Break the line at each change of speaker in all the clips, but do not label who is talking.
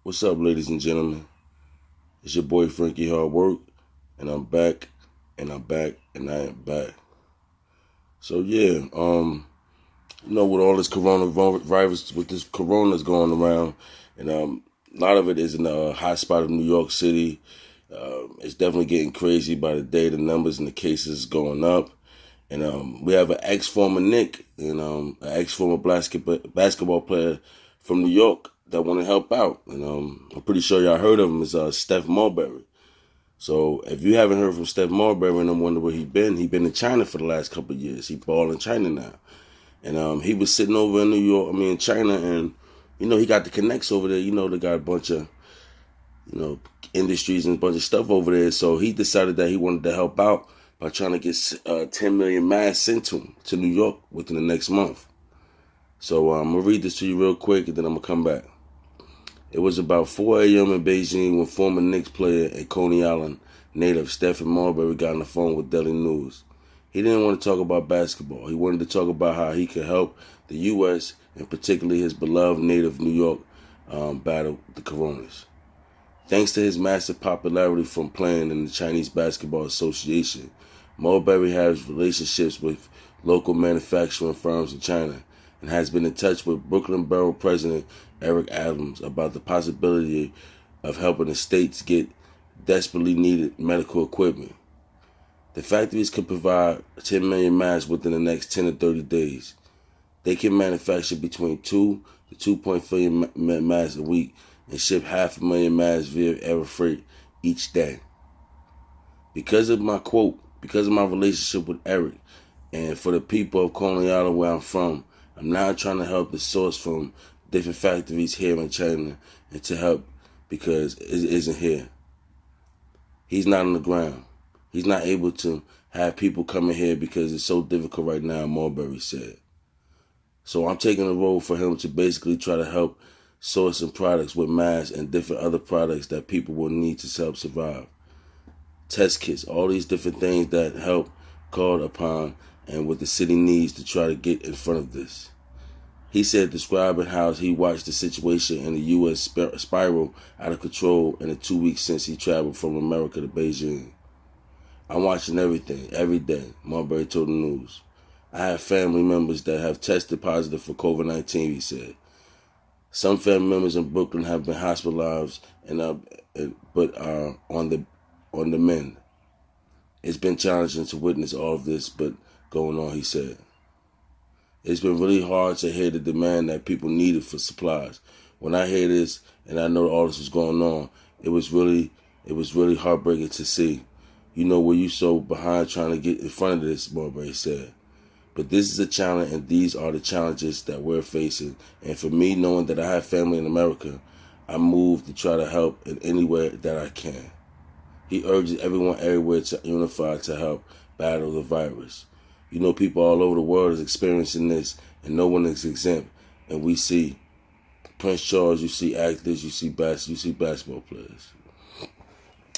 What's up, ladies and gentlemen? It's your boy Frankie Hard Work, and I'm back, and I'm back, and I am back. So yeah, with all this coronavirus, with this corona's going around, and a lot of it is in the hot spot of New York City. It's definitely getting crazy by the day. The numbers and the cases going up, and we have an ex-former Knick and an ex-former basketball player from New York that want to help out. And I'm pretty sure y'all heard of him. Is Steph Marbury. So if you haven't heard from Steph Marbury and I'm wondering where he been in China for the last couple of years. He ball in China now. And he was sitting over in China, and, he got the connects over there. They got a bunch of, industries and a bunch of stuff over there. So he decided that he wanted to help out by trying to get 10 million masks sent to him, to New York, within the next month. So I'm going to read this to you real quick, and then I'm going to come back. It was about 4 a.m. in Beijing when former Knicks player and Coney Island native Stephen Marbury got on the phone with Daily News. He didn't want to talk about basketball. He wanted to talk about how he could help the U.S. and particularly his beloved native New York battle the coronas. Thanks to his massive popularity from playing in the Chinese Basketball Association, Marbury has relationships with local manufacturing firms in China and has been in touch with Brooklyn Borough President Eric Adams about the possibility of helping the states get desperately needed medical equipment. The factories could provide 10 million masks within the next 10 to 30 days. They can manufacture between 2 to 2.4 million masks a week and ship 500,000 masks via air freight each day. Because of my relationship with Eric, and for the people of Coney Island where I'm from, I'm now trying to help the source from different factories here in China and to help because it isn't here. He's not on the ground. He's not able to have people coming here because it's so difficult right now, Marbury said. So I'm taking a role for him to basically try to help source some products with masks and different other products that people will need to help survive. Test kits, all these different things that help called upon and what the city needs to try to get in front of this. He said, describing how he watched the situation in the U.S. spiral out of control in the 2 weeks since he traveled from America to Beijing. I'm watching everything, every day, Marbury told the news. I have family members that have tested positive for COVID-19, he said. Some family members in Brooklyn have been hospitalized but are on the mend. It's been challenging to witness all of this but going on, he said. It's been really hard to hear the demand that people needed for supplies. When I hear this and I know all this was going on, it was really heartbreaking to see. Where you so behind trying to get in front of this, Marbury said. But this is a challenge, and these are the challenges that we're facing. And for me, knowing that I have family in America, I move to try to help in any way that I can. He urges everyone everywhere to unify to help battle the virus. People all over the world is experiencing this, and no one is exempt. And we see Prince Charles, you see actors, you see basketball players.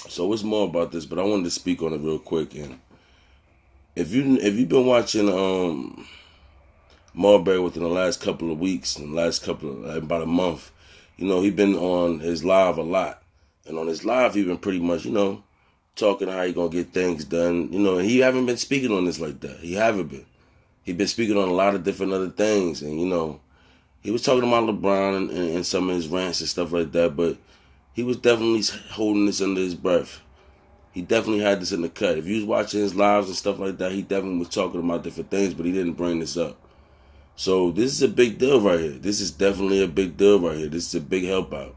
So it's more about this, but I wanted to speak on it real quick. And if you've been watching Marbury within the last couple of weeks and about a month, he been on his live a lot, and on his live he been pretty much talking how he gonna get things done. And he haven't been speaking on this like that. He haven't been. He been speaking on a lot of different other things, and he was talking about LeBron and some of his rants and stuff like that, but he was definitely holding this under his breath. He definitely had this in the cut. If you was watching his lives and stuff like that, he definitely was talking about different things, but he didn't bring this up. So this is a big deal right here. This is definitely a big deal right here. This is a big help out.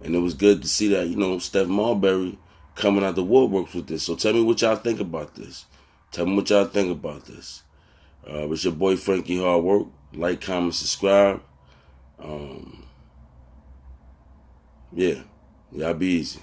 And it was good to see that, Steph Marbury coming out the woodworks with this. So tell me what y'all think about this. Tell me what y'all think about this. It's your boy Frankie Hard Work. Like, comment, subscribe. Yeah, y'all be easy.